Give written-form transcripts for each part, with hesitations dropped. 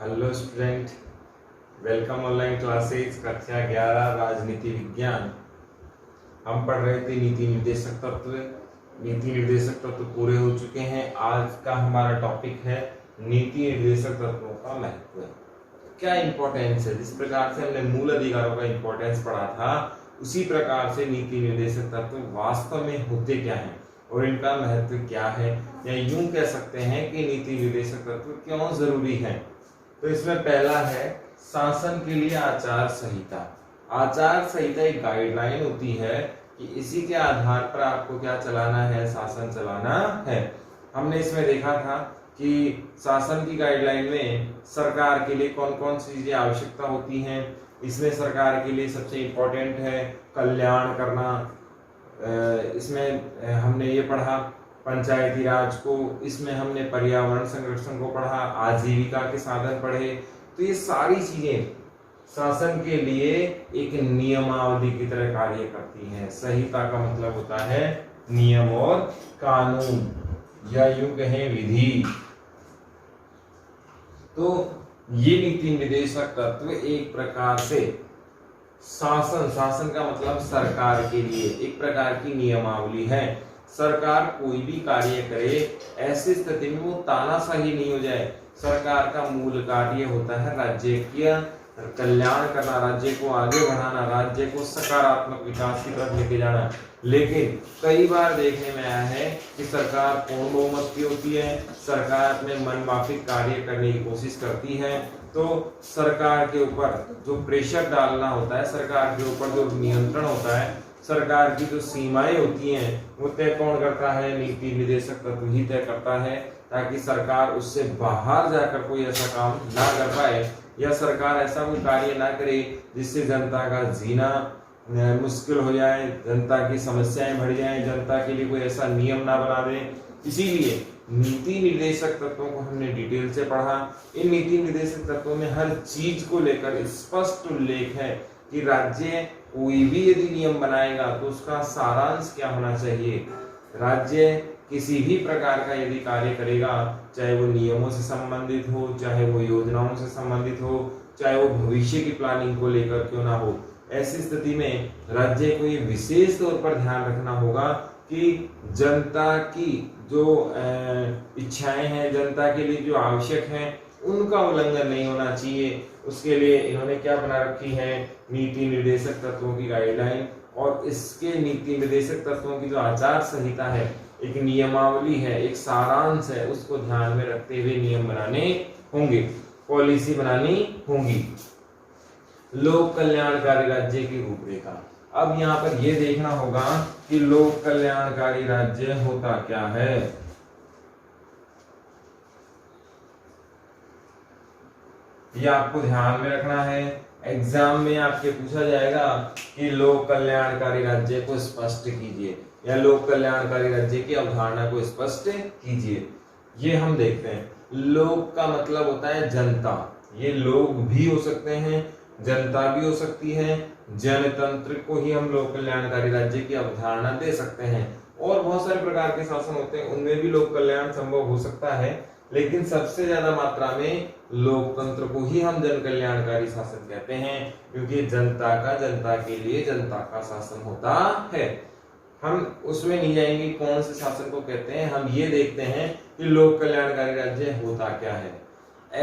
Hello student, welcome online classes कक्षा 11 राजनीति विज्ञान। हम पढ़ रहे थे नीति निर्देशक तत्व। नीति निर्देशक तत्व पूरे हो चुके हैं। आज का हमारा टॉपिक है नीति निर्देशक तत्वों का महत्व। क्या इंपॉर्टेंस है? जिस प्रकार से हमने मूल अधिकारों का इंपॉर्टेंस पढ़ा था, उसी प्रकार से नीति निर्देशक तत्व वास्तव में होते क्या हैं और इनका महत्व क्या है, या यूं कह सकते हैं कि नीति निर्देशक तत्व क्यों जरूरी है। तो इसमें पहला है शासन के लिए आचार संहिता। आचार संहिता एक गाइडलाइन होती है कि इसी के आधार पर आपको क्या चलाना है, शासन चलाना है। हमने इसमें देखा था कि शासन की गाइडलाइन में सरकार के लिए कौन कौन सी चीजें आवश्यकता होती हैं। इसमें सरकार के लिए सबसे इम्पोर्टेंट है कल्याण करना। इसमें हमने ये पढ़ा पंचायती राज को, इसमें हमने पर्यावरण संरक्षण को पढ़ा, आजीविका के साधन पढ़े। तो ये सारी चीजें शासन के लिए एक नियमावली की तरह कार्य करती हैं। संहिता का मतलब होता है नियम और कानून, या यूं कहें विधि। तो ये नीति निर्देशक तत्व एक प्रकार से शासन का मतलब सरकार के लिए एक प्रकार की नियमावली है। सरकार कोई भी कार्य करे, ऐसी स्थिति में वो तानाशाही नहीं हो जाए। सरकार का मूल कार्य होता है राज्य का कल्याण करना, राज्य को आगे बढ़ाना, राज्य को सकारात्मक विकास की तरफ लेके जाना। लेकिन कई बार देखने में आया है कि सरकार पूर्ण बहुमत की होती है, सरकार अपने मनमाफिक कार्य करने की कोशिश करती है। तो सरकार के ऊपर जो प्रेशर डालना होता है, सरकार के ऊपर जो नियंत्रण होता है, सरकार की जो सीमाएं होती हैं, वो तय कौन करता है? नीति निर्देशक तत्व ही तय करता है, ताकि सरकार उससे बाहर जाकर कोई ऐसा काम ना कर पाए, या सरकार ऐसा कोई कार्य ना करे जिससे जनता का जीना मुश्किल हो जाए, जनता की समस्याएं बढ़ जाएं, जनता के लिए कोई ऐसा नियम ना बना दे। इसीलिए नीति निर्देशक तत्वों को हमने डिटेल से पढ़ा। इन नीति निर्देशक तत्वों में हर चीज को लेकर स्पष्ट उल्लेख है कि राज्य कोई भी यदि नियम बनाएगा तो उसका सारांश क्या होना चाहिए। राज्य किसी भी प्रकार का यदि कार्य करेगा, चाहे वो नियमों से संबंधित हो, चाहे वो योजनाओं से संबंधित हो, चाहे वो भविष्य की प्लानिंग को लेकर क्यों ना हो, ऐसी स्थिति में राज्य को ये विशेष तौर पर ध्यान रखना होगा कि जनता की जो इच्छाएं हैं, जनता के लिए जो आवश्यक है, उनका उल्लंघन नहीं होना चाहिए। उसके लिए इन्होंने क्या बना रखी है? नीति निर्देशक तत्वों की गाइडलाइन। और इसके नीति निर्देशक तत्वों की जो आचार संहिता है, एक नियमावली है, एक सारांश है, उसको ध्यान में रखते हुए नियम बनाने होंगे, पॉलिसी बनानी होगी। लोक कल्याणकारी राज्य की रूपरेखा। अब यहाँ पर यह देखना होगा कि लोक कल्याणकारी राज्य होता क्या है। ये आपको ध्यान में रखना है। एग्जाम में आपके पूछा जाएगा कि लोक कल्याणकारी राज्य को स्पष्ट कीजिए, या लोक कल्याणकारी राज्य की अवधारणा को स्पष्ट कीजिए। ये हम देखते हैं। लोक का मतलब होता है जनता। ये लोग भी हो सकते हैं, जनता भी हो सकती है। जनतंत्र को ही हम लोक कल्याणकारी राज्य की अवधारणा दे सकते हैं। और बहुत सारे प्रकार के शासन होते हैं, उनमें भी लोक कल्याण संभव हो सकता है, लेकिन सबसे ज्यादा मात्रा में लोकतंत्र को ही हम जन कल्याणकारी शासन कहते हैं, क्योंकि जनता के लिए जनता का शासन होता है। हम उसमें नहीं जाएंगे कौन से शासन को कहते हैं, हम ये देखते हैं कि लोक कल्याणकारी राज्य होता क्या है।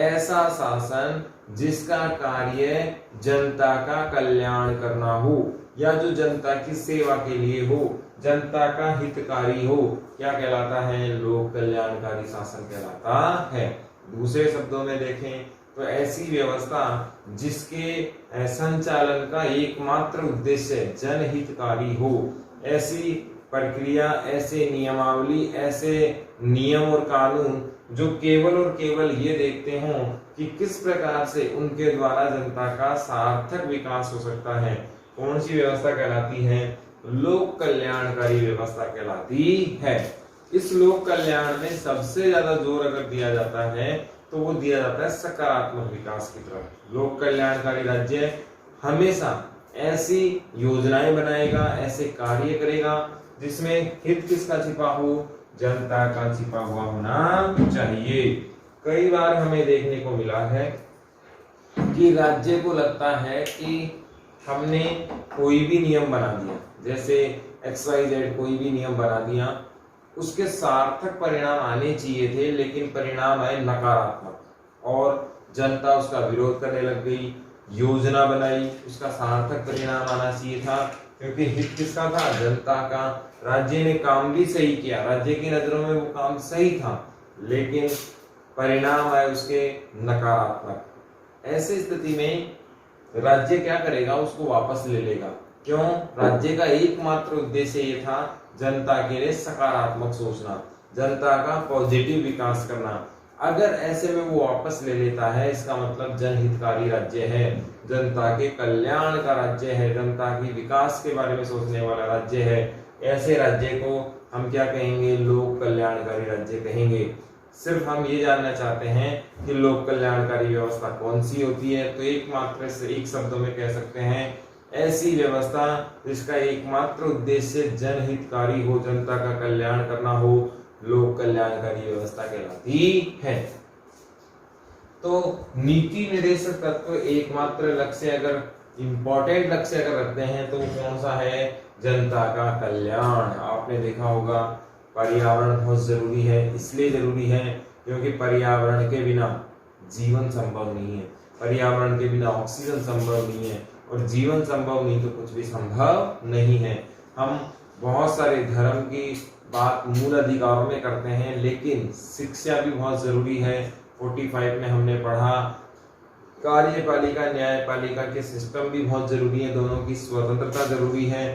ऐसा शासन जिसका कार्य जनता का कल्याण करना हो, या जो जनता की सेवा के लिए हो, जनता का हितकारी हो, क्या कहलाता है? लोक कल्याणकारी शासन कहलाता है। दूसरे शब्दों में देखें तो ऐसी व्यवस्था जिसके संचालन का एकमात्र उद्देश्य जनहितकारी हो, ऐसी प्रक्रिया, ऐसे नियमावली, ऐसे नियम और कानून जो केवल और केवल ये देखते हों कि किस प्रकार से उनके द्वारा जनता का सार्थक विकास हो सकता है। कौन सी व्यवस्था कहलाती है? लोक कल्याणकारी व्यवस्था कहलाती है। इस लोक कल्याण में सबसे ज्यादा जोर अगर दिया जाता है तो वो दिया जाता है सकारात्मक विकास की तरफ। लोक कल्याणकारी राज्य हमेशा ऐसी योजनाएं बनाएगा, ऐसे कार्य करेगा जिसमें हित किसका छिपा हो? जनता का छिपा हुआ होना चाहिए। कई बार हमें देखने को मिला है कि राज्य को लगता है कि हमने कोई भी नियम बना दिया, जैसे XYZ कोई भी नियम बना दिया, उसके सार्थक परिणाम आने चाहिए थे, लेकिन परिणाम आए नकारात्मक और जनता उसका विरोध करने लग गई। योजना बनाई, उसका सार्थक परिणाम आना चाहिए था, क्योंकि हित किसका था? जनता का। राज्य ने काम भी सही किया, राज्य की नजरों में वो काम सही था, लेकिन परिणाम आए उसके नकारात्मक। ऐसी स्थिति में राज्य क्या करेगा? उसको वापस ले लेगा। क्यों? राज्य का एकमात्र उद्देश्य ये था जनता के लिए सकारात्मक सोचना, जनता का पॉजिटिव विकास करना। अगर ऐसे में वो वापस ले लेता है, इसका मतलब जनहितकारी राज्य है, जनता के कल्याण का राज्य है, जनता की विकास के बारे में सोचने वाला राज्य है। ऐसे राज्य को हम क्या कहेंगे? लोक कल्याणकारी राज्य कहेंगे। सिर्फ हम ये जानना चाहते हैं कि लोक कल्याणकारी व्यवस्था कौन सी होती है, तो एकमात्र से एक शब्दों में कह सकते हैं, ऐसी व्यवस्था जिसका एकमात्र उद्देश्य जनहितकारी हो, जनता का कल्याण करना हो, लोक कल्याणकारी व्यवस्था कहलाती है। तो नीति निर्देशक तत्व एकमात्र लक्ष्य, अगर इंपॉर्टेंट लक्ष्य अगर रखते हैं तो कौन सा है? जनता का कल्याण। आपने देखा होगा पर्यावरण बहुत जरूरी है, इसलिए जरूरी है क्योंकि पर्यावरण के बिना जीवन संभव नहीं है, पर्यावरण के बिना ऑक्सीजन संभव नहीं है, और जीवन संभव नहीं तो कुछ भी संभव नहीं है। हम बहुत सारे धर्म की बात मूल अधिकारों में करते हैं, लेकिन शिक्षा भी बहुत जरूरी है। 45 में हमने पढ़ा कार्यपालिका न्यायपालिका के सिस्टम भी बहुत जरूरी है, दोनों की स्वतंत्रता जरूरी है।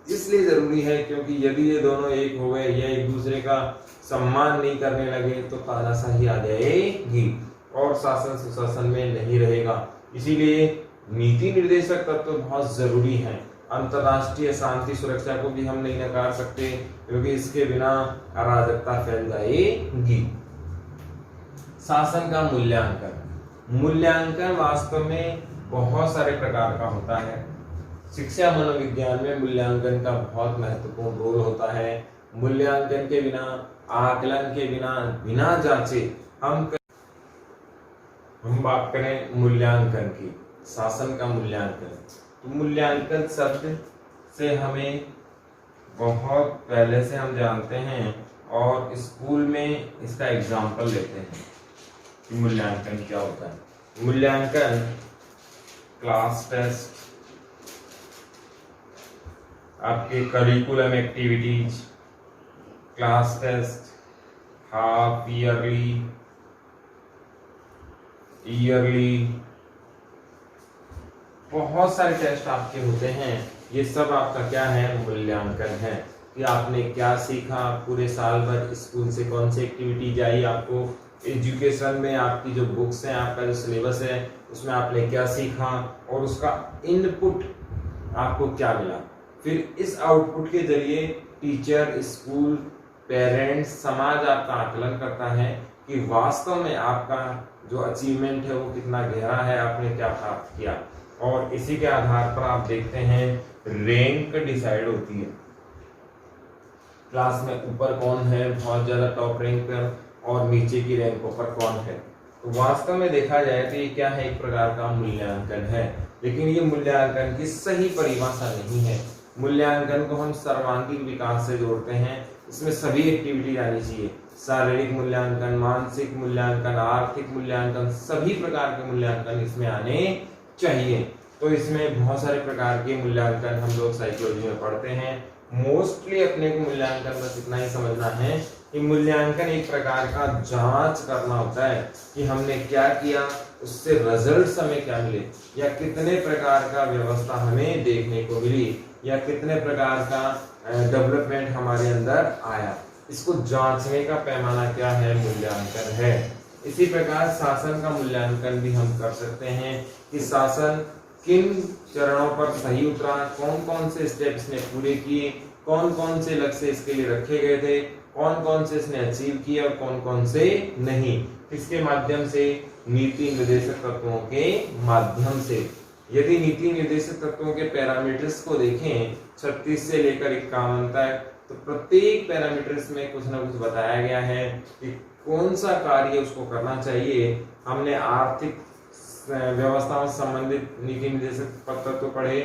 इसलिए जरूरी है क्योंकि यदि ये दोनों एक हो गए या एक दूसरे का सम्मान नहीं करने लगे तो तानाशाही आ जाएगी और शासन सुशासन में नहीं रहेगा। इसीलिए नीति निर्देशक तत्व तो बहुत जरूरी है। अंतरराष्ट्रीय शांति सुरक्षा को भी हम नहीं नकार सकते, क्योंकि इसके बिना अराजकता फैल जाएगी। शासन का मूल्यांकन, मूल्यांकन वास्तव में बहुत सारे प्रकार का होता है। शिक्षा मनोविज्ञान में मूल्यांकन का बहुत महत्वपूर्ण रोल होता है। मूल्यांकन के बिना, आकलन के बिना, बिना जांचे हम बात करें मूल्यांकन की, शासन का मूल्यांकन, तो मूल्यांकन शब्द से हमें बहुत पहले से हम जानते हैं और स्कूल में इसका एग्जाम्पल लेते हैं कि मूल्यांकन क्या होता है। मूल्यांकन क्लास टेस्ट, आपके curriculum activities, class test, half yearly, yearly, बहुत सारे टेस्ट आपके होते हैं। ये सब आपका क्या है? मूल्यांकन है कि आपने क्या सीखा पूरे साल भर, स्कूल से कौन सी एक्टिविटी आई, आपको एजुकेशन में आपकी जो बुक्स हैं, आपका जो सिलेबस है उसमें आपने क्या सीखा और उसका इनपुट आपको क्या मिला। फिर इस आउटपुट के जरिए टीचर, स्कूल, पेरेंट्स, समाज आपका आकलन करता है कि वास्तव में आपका जो अचीवमेंट है वो कितना गहरा है, आपने क्या प्राप्त किया, और इसी के आधार पर आप देखते हैं रैंक डिसाइड होती है। क्लास में ऊपर कौन है बहुत ज्यादा टॉप रैंक पर और नीचे की रैंकों पर कौन है। तो वास्तव में देखा जाए तो ये क्या है? एक प्रकार का मूल्यांकन है, लेकिन ये मूल्यांकन की सही परिभाषा नहीं है। मूल्यांकन को हम सर्वांगीण विकास से जोड़ते हैं, इसमें सभी एक्टिविटी आनी चाहिए, शारीरिक मूल्यांकन, मानसिक मूल्यांकन, आर्थिक मूल्यांकन, सभी प्रकार के मूल्यांकन इसमें आने चाहिए। तो इसमें बहुत सारे प्रकार के मूल्यांकन हम लोग साइकोलॉजी में पढ़ते हैं। मोस्टली अपने को मूल्यांकन बस इतना ही समझना है कि मूल्यांकन एक प्रकार का जांच करना होता है कि हमने क्या किया, उससे रिजल्ट्स हमें क्या मिले, या कितने प्रकार का व्यवस्था हमें देखने को मिली, या कितने प्रकार का डेवलपमेंट हमारे अंदर आया। इसको जांचने का पैमाना क्या है? मूल्यांकन है। इसी प्रकार शासन का मूल्यांकन भी हम कर सकते हैं कि शासन किन चरणों पर सही उतरा, कौन कौन से स्टेप्स ने पूरे किए, कौन कौन से लक्ष्य इसके लिए रखे गए थे, कौन कौन से इसने अचीव किए और कौन कौन से नहीं। किसके माध्यम से? नीति निर्देशक तत्वों के माध्यम से। यदि नीति निर्देशक तत्वों के पैरामीटर्स को देखें 36 से लेकर 51 तक, तो प्रत्येक पैरामीटर्स में कुछ ना कुछ बताया गया है कि कौन सा कार्य उसको करना चाहिए। हमने आर्थिक व्यवस्थाओं से संबंधित नीति निर्देशक तत्व पढ़े,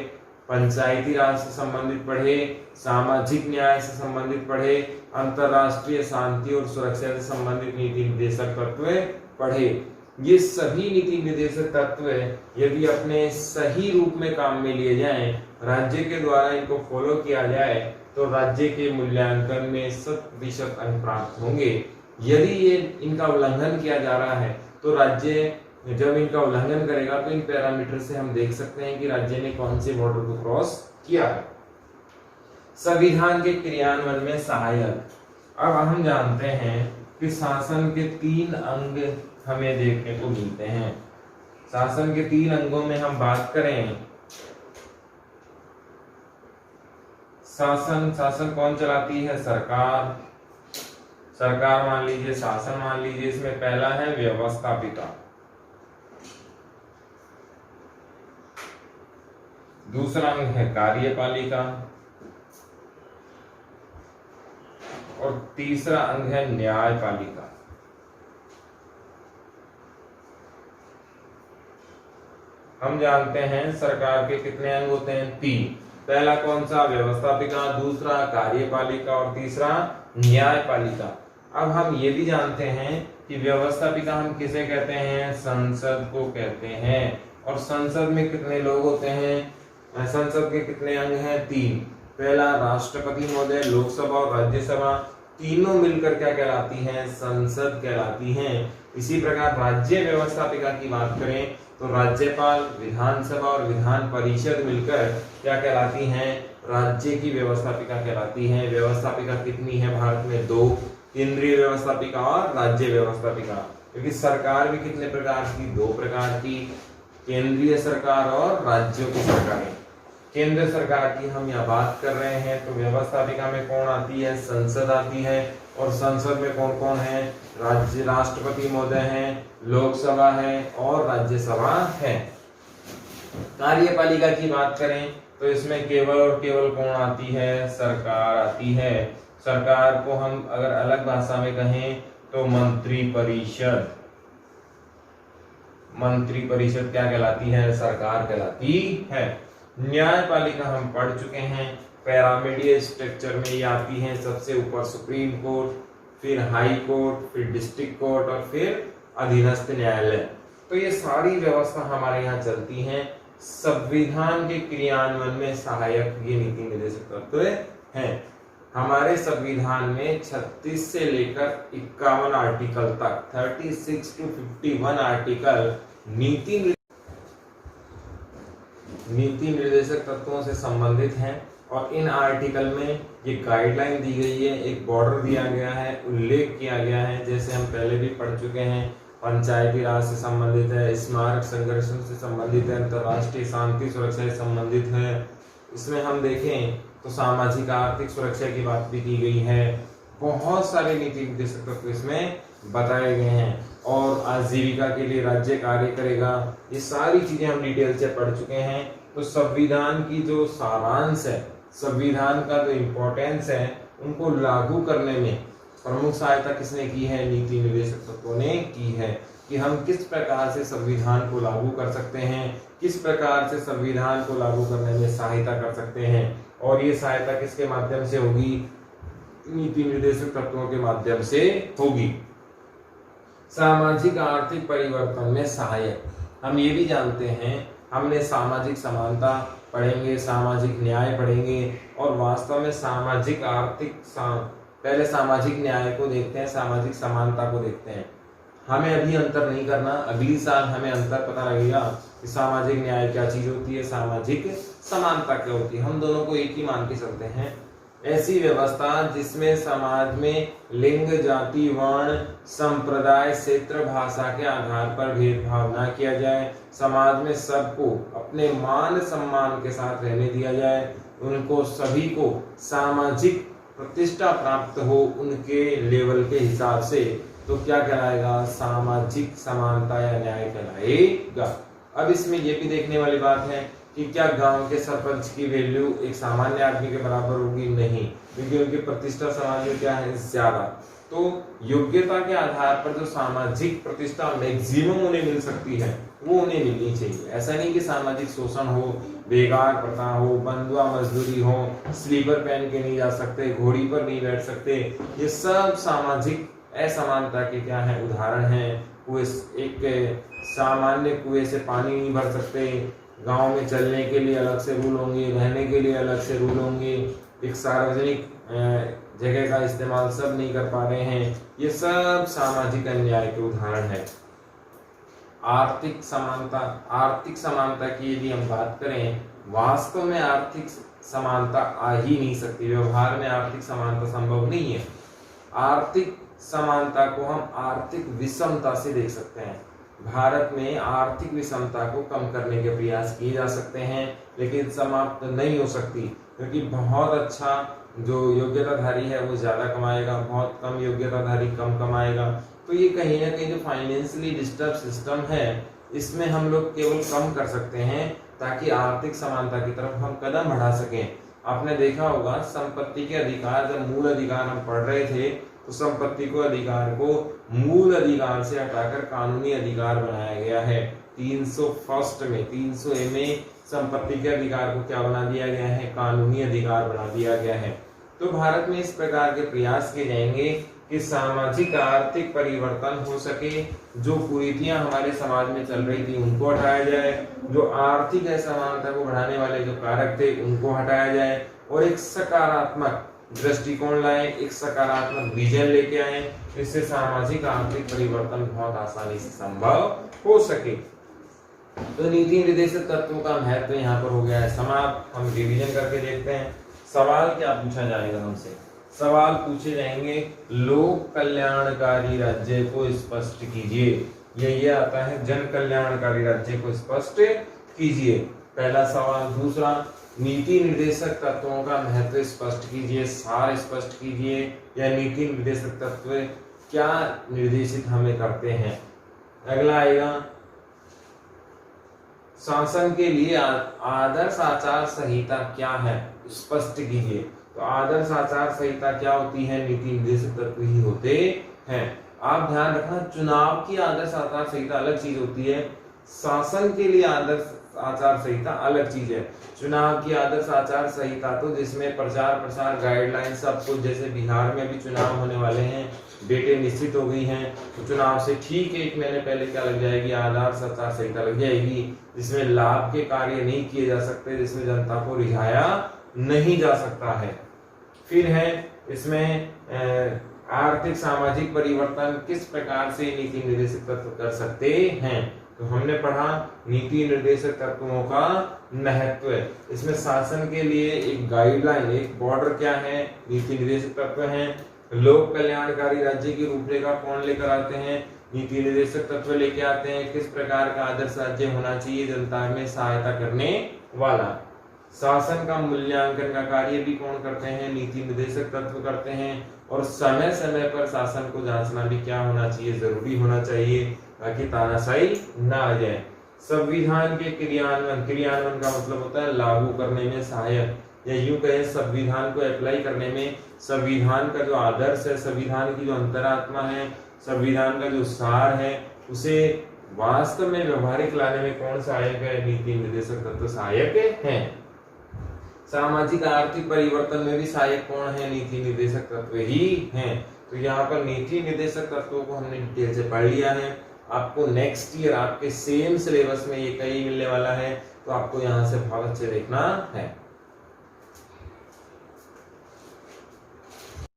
पंचायती राज से संबंधित पढ़े, सामाजिक न्याय से संबंधित पढ़े, अंतरराष्ट्रीय शांति और सुरक्षा से संबंधित नीति निर्देशक तत्व पढ़े। ये सभी नीति निर्देशक तत्व यदि अपने सही रूप में काम में लिए जाएं, राज्य के द्वारा इनको फॉलो किया जाए तो राज्य के मूल्यांकन में 100% अंक प्राप्त होंगे। यदि ये इनका उल्लंघन किया जा रहा है तो राज्य जब इनका उल्लंघन करेगा तो इन पैरामीटर से हम देख सकते हैं कि राज्य ने कौन से बॉर्डर को क्रॉस किया है। संविधान के क्रियान्वयन में सहायक। अब हम जानते हैं कि शासन के 3 अंग हमें देखने को मिलते हैं। शासन के 3 अंगों में हम बात करें, शासन कौन चलाती है? सरकार मान लीजिए, शासन मान लीजिए। इसमें पहला है व्यवस्थापिका, दूसरा अंग है कार्यपालिका और तीसरा अंग है न्यायपालिका। हम जानते हैं सरकार के कितने अंग होते हैं? 3। पहला कौन सा? व्यवस्थापिका, दूसरा कार्यपालिका और तीसरा न्यायपालिका। अब हम ये भी जानते हैं कि व्यवस्थापिका हम किसे कहते हैं? संसद को कहते हैं। और संसद में कितने लोग होते हैं? संसद के कितने अंग हैं? 3। पहला राष्ट्रपति महोदय, लोकसभा और राज्यसभा, तीनों मिलकर क्या कहलाती हैं? संसद कहलाती हैं। इसी प्रकार राज्य व्यवस्थापिका की बात करें तो राज्यपाल, विधानसभा और विधान परिषद मिलकर क्या कहलाती हैं? राज्य की व्यवस्थापिका कहलाती हैं। व्यवस्थापिका कितनी है भारत में? 2, केंद्रीय व्यवस्थापिका और राज्य व्यवस्थापिका। क्योंकि सरकार भी कितने प्रकार की? 2 प्रकार की, केंद्रीय सरकार और राज्यों की सरकारें। केंद्र सरकार की हम यहाँ बात कर रहे हैं तो व्यवस्थापिका में कौन आती है? संसद आती है। और संसद में कौन कौन है? राष्ट्रपति महोदय हैं, लोकसभा है और राज्यसभा है। कार्यपालिका की बात करें तो इसमें केवल और केवल कौन आती है? सरकार आती है। सरकार को हम अगर अलग भाषा में कहें तो मंत्रिपरिषद। मंत्रिपरिषद क्या कहलाती है? सरकार कहलाती है। न्यायपालिका हम पढ़ चुके हैं, पिरामिडल स्ट्रक्चर में ये आती है। सबसे ऊपर सुप्रीम कोर्ट, फिर हाई कोर्ट, फिर डिस्ट्रिक्ट कोर्ट और फिर अधीनस्थ न्यायालय। तो ये सारी व्यवस्था हमारे यहाँ चलती हैं। संविधान के क्रियान्वयन में सहायक ये नीति निर्देशक तत्व हैं। हमारे संविधान में 36 से लेकर 51 आर्टिकल तक, 36 to 51 आर्टिकल नीति निर्देशक तत्वों से संबंधित हैं। और इन आर्टिकल में ये गाइडलाइन दी गई है, एक बॉर्डर दिया गया है, उल्लेख किया गया है। जैसे हम पहले भी पढ़ चुके हैं, पंचायती राज से संबंधित है, स्मारक संघर्षण से संबंधित है, अंतरराष्ट्रीय शांति सुरक्षा से संबंधित है। इसमें हम देखें तो सामाजिक आर्थिक सुरक्षा की बात भी की गई है। बहुत सारे नीति निर्देशक तत्व इसमें बताए गए हैं। और आजीविका के लिए राज्य कार्य करेगा, ये सारी चीजें हम डिटेल से पढ़ चुके हैं। तो संविधान की जो सारांश है, संविधान का जो इम्पोर्टेंस है, उनको लागू करने में प्रमुख सहायता किसने की है? नीति निर्देशक तत्वों ने की है। कि हम किस प्रकार से संविधान को लागू कर सकते हैं, किस प्रकार से संविधान को लागू करने में सहायता कर सकते हैं। और ये सहायता किसके माध्यम से होगी? नीति निर्देशक तत्वों के माध्यम से होगी। सामाजिक आर्थिक परिवर्तन में सहायक। हम ये भी जानते हैं, हमने सामाजिक समानता पढ़ेंगे, सामाजिक न्याय पढ़ेंगे और वास्तव में सामाजिक आर्थिक पहले सामाजिक न्याय को देखते हैं, सामाजिक समानता को देखते हैं। हमें अभी अंतर नहीं करना, अगली साल हमें अंतर पता लगेगा कि सामाजिक न्याय क्या चीज होती है, सामाजिक समानता क्या होती है। हम दोनों को एक ही मान के चलते हैं। ऐसी व्यवस्था जिसमें समाज में लिंग, जाति, वर्ण, संप्रदाय, क्षेत्र, भाषा के आधार पर भेदभाव न किया जाए, समाज में सबको अपने मान सम्मान के साथ रहने दिया जाए, उनको सभी को सामाजिक प्रतिष्ठा प्राप्त हो उनके लेवल के हिसाब से, तो क्या कहलाएगा? सामाजिक समानता या न्याय कहलाएगा। अब इसमें यह भी देखने वाली बात है कि क्या गांव के सरपंच की वैल्यू एक सामान्य आदमी के बराबर होगी? नहीं, क्योंकि उनकी प्रतिष्ठा समाज में क्या है? ज्यादा। तो योग्यता के आधार पर जो सामाजिक प्रतिष्ठा मैक्सिमम उन्हें मिल सकती है वो उन्हें मिलनी चाहिए। ऐसा नहीं कि सामाजिक शोषण हो, बेकार प्रथा हो, बंधुआ मजदूरी हो, स्लीपर पहन के नहीं जा सकते, घोड़ी पर नहीं बैठ सकते, ये सब सामाजिक असमानता के क्या है उदाहरण हैं। एक सामान्य कुएं से पानी नहीं भर सकते, गांव में चलने के लिए अलग से रूल होंगे, रहने के लिए अलग से रूल होंगे, एक सार्वजनिक जगह का इस्तेमाल सब नहीं कर पा रहे हैं, ये सब सामाजिक अन्याय के उदाहरण है। आर्थिक समानता की यदि हम बात करें, वास्तव में आर्थिक समानता आ ही नहीं सकती, व्यवहार में आर्थिक समानता संभव नहीं है। आर्थिक समानता को हम आर्थिक विषमता से देख सकते हैं। भारत में आर्थिक विषमता को कम करने के प्रयास किए जा सकते हैं, लेकिन समाप्त नहीं हो सकती, क्योंकि बहुत अच्छा जो योग्यताधारी है वो ज्यादा कमाएगा, बहुत कम योग्यताधारी कम कमाएगा। तो ये कहीं ना कहीं जो फाइनेंशियली डिस्टर्ब सिस्टम है, इसमें हम लोग केवल कम कर सकते हैं ताकि आर्थिक समानता की तरफ हम कदम बढ़ा सकें। आपने देखा होगा संपत्ति के अधिकार, जब मूल अधिकार हम पढ़ रहे थे तो संपत्ति को अधिकार को मूल अधिकार से हटाकर कानूनी अधिकार बनाया गया है। 300A में संपत्ति के अधिकार को क्या बना दिया गया है, कानूनी अधिकार बना दिया गया है। तो भारत में इस प्रकार के प्रयास किए जाएंगे कि सामाजिक आर्थिक परिवर्तन हो सके, जो कुरीतियां हमारे समाज में चल रही थी उनको हटाया जाए, जो आर्थिक असमानता को बढ़ाने वाले जो कारक थे उनको हटाया जाए, और एक सकारात्मक दृष्टिकोण लाए, एक सकारात्मक विजन लेके आए, इससे सामाजिक आर्थिक परिवर्तन बहुत आसानी से संभव हो सके। तो नीति निर्देशक तत्वों का महत्व यहाँ पर हो गया है समाप्त। हम रिवीजन करके देखते हैं। सवाल क्या पूछा जाएगा हमसे, सवाल पूछे जाएंगे लोक कल्याणकारी राज्य को स्पष्ट कीजिए। ये आता है जन कल्याणकारी राज्य को स्पष्ट कीजिए, पहला सवाल। दूसरा, नीति निर्देशक तत्वों का महत्व स्पष्ट कीजिए, सार स्पष्ट कीजिए, या नीति निर्देशक तत्व क्या निर्देशित हमें करते हैं। अगला आएगा शासन के लिए आदर्श आचार संहिता क्या है, स्पष्ट कीजिए। तो आदर्श आचार संहिता क्या होती है, नीति निर्देशक तत्व ही होते हैं। आप ध्यान रखना, चुनाव की आदर्श आचार संहिता अलग चीज होती है, शासन के लिए आदर्श आचार संहिता अलग चीज है। चुनाव की आदर्श आचार संहिता तो जिसमें प्रचार प्रसार गाइडलाइन सब कुछ, जैसे बिहार में भी चुनाव होने वाले हैं, डेटें निश्चित हो गई हैं, तो चुनाव से ठीक 1 महीने पहले क्या लग जाएगी, आदर्श आचार संहिता लग जाएगी, जिसमें लाभ के कार्य नहीं किए जा सकते, जिसमें जनता को रिझाया नहीं जा सकता है। फिर है इसमें आर्थिक सामाजिक परिवर्तन किस प्रकार से नीति निर्देशक तत्व कर सकते हैं। तो हमने पढ़ा नीति निर्देशक तत्वों का महत्व। इसमें शासन के लिए एक गाइडलाइन, एक बॉर्डर क्या है, नीति निर्देशक तत्व हैं। लोक कल्याणकारी राज्य की रूपरेखा कौन लेकर आते हैं, नीति निर्देशक तत्व लेके आते हैं। किस प्रकार का आदर्श राज्य होना चाहिए, जनता में सहायता करने वाला। शासन का मूल्यांकन का कार्य भी कौन करते हैं, नीति निर्देशक तत्व करते हैं। और समय समय पर शासन को जांचना भी क्या होना चाहिए, जरूरी होना चाहिए, ताकि तानाशाही ना आ जाए। संविधान के क्रियान्वयन का मतलब होता है लागू करने में सहायक, या यूं कहें संविधान को अप्लाई करने में, संविधान का जो आदर्श है, संविधान की जो अंतरात्मा है, संविधान का जो सार है, उसे वास्तव में व्यवहारिक लाने में कौन सहायक है, नीति निर्देशक तत्व सहायक है। सामाजिक आर्थिक परिवर्तन में भी सहायक कौन है, नीति निर्देशक तत्व ही हैं। तो यहाँ पर नीति निर्देशक तत्वों को हमने डिटेल से पढ़ लिया है। आपको नेक्स्ट ईयर आपके सेम सिलेबस में ये कई मिलने वाला है, तो आपको यहाँ से बहुत अच्छे देखना है।